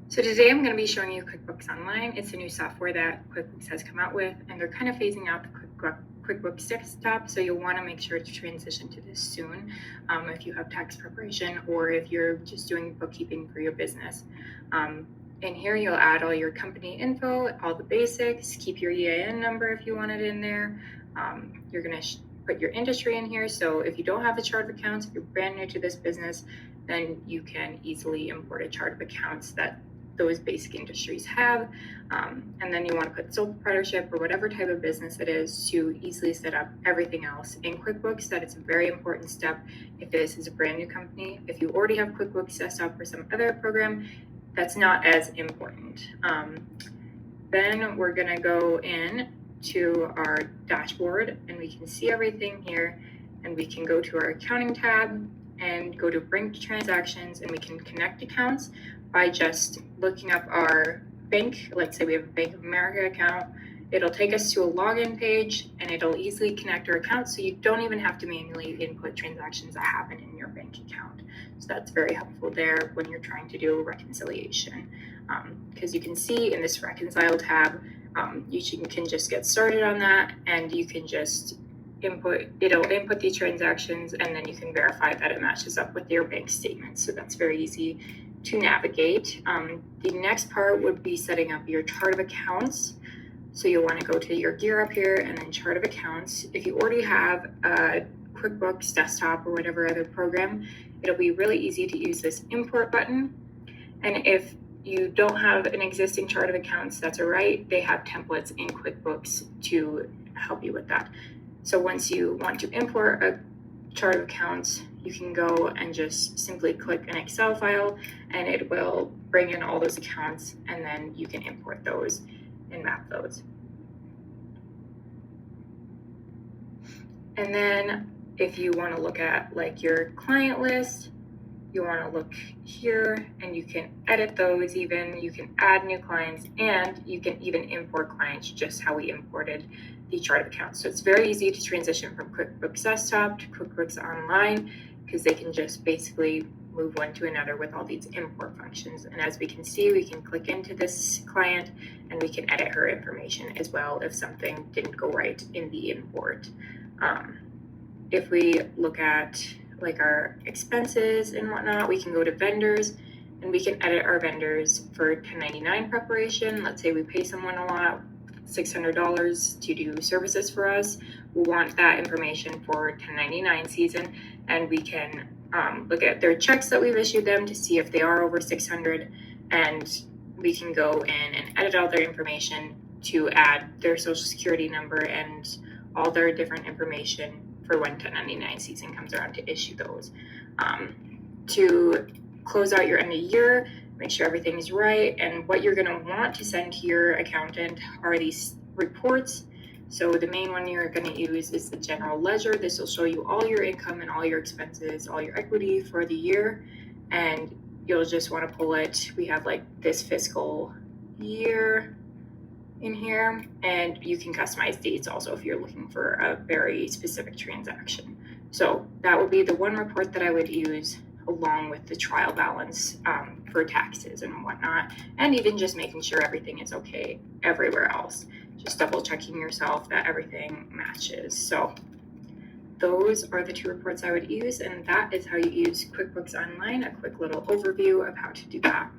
So today I'm going to be showing you QuickBooks Online. It's a new software that QuickBooks has come out with, and they're kind of phasing out the QuickBooks Desktop, so you'll want to make sure to transition to this soon if you have tax preparation or if you're just doing bookkeeping for your business. In here, you'll add all your company info, all the basics, keep your EIN number if you want it in there. You're going to put your industry in here, so if you don't have a chart of accounts, if you're brand new to this business, then you can easily import a chart of accounts that those basic industries have. And then you want to put sole proprietorship or whatever type of business it is to easily set up everything else in QuickBooks. That it's a very important step if this is a brand new company. If you already have QuickBooks Desktop or some other program, that's not as important. Then we're going to go in to our dashboard and we can see everything here, and we can go to our accounting tab and go to bank transactions, and we can connect accounts by just looking up our bank. Let's say we have a Bank of America account. It'll take us to a login page and it'll easily connect our accounts, so you don't even have to manually input transactions that happen in your bank account. So that's very helpful there when you're trying to do a reconciliation, because you can see in this reconcile tab, you can just get started on that, and you can just it'll input the transactions, and then you can verify that it matches up with your bank statement. So that's very easy to navigate. The next part would be setting up your chart of accounts. So you'll want to go to your gear up here and then chart of accounts. If you already have a QuickBooks Desktop or whatever other program, it'll be really easy to use this import button. And if you don't have an existing chart of accounts, that's all right. They have templates in QuickBooks to help you with that. So once you want to import a chart of accounts, you can go and just simply click an Excel file and it will bring in all those accounts, and then you can import those and map those. And then if you want to look at like your client list, you want to look here and you can edit those even, you can add new clients, and you can even import clients just how we imported the chart of accounts. So it's very easy to transition from QuickBooks Desktop to QuickBooks Online, because they can just basically move one to another with all these import functions. And as we can see, we can click into this client and we can edit her information as well if something didn't go right in the import. If we look at like our expenses and whatnot, we can go to vendors and we can edit our vendors for 1099 preparation. Let's say we pay someone a lot, $600 to do services for us. We want that information for 1099 season, and we can look at their checks that we've issued them to see if they are over 600, and we can go in and edit all their information to add their social security number and all their different information for when 1099 season comes around to issue those. To close out your end of year, make sure everything is right, and what you're going to want to send to your accountant are these reports. So the main one you're going to use is the general ledger. This will show you all your income and all your expenses, all your equity for the year, and you'll just want to pull it. We have like this fiscal year in here, and you can customize dates also if you're looking for a very specific transaction. So that would be the one report that I would use along with the trial balance for taxes and whatnot, and even just making sure everything is okay everywhere else. Just double checking yourself that everything matches. So those are the two reports I would use, and that is how you use QuickBooks Online, a quick little overview of how to do that.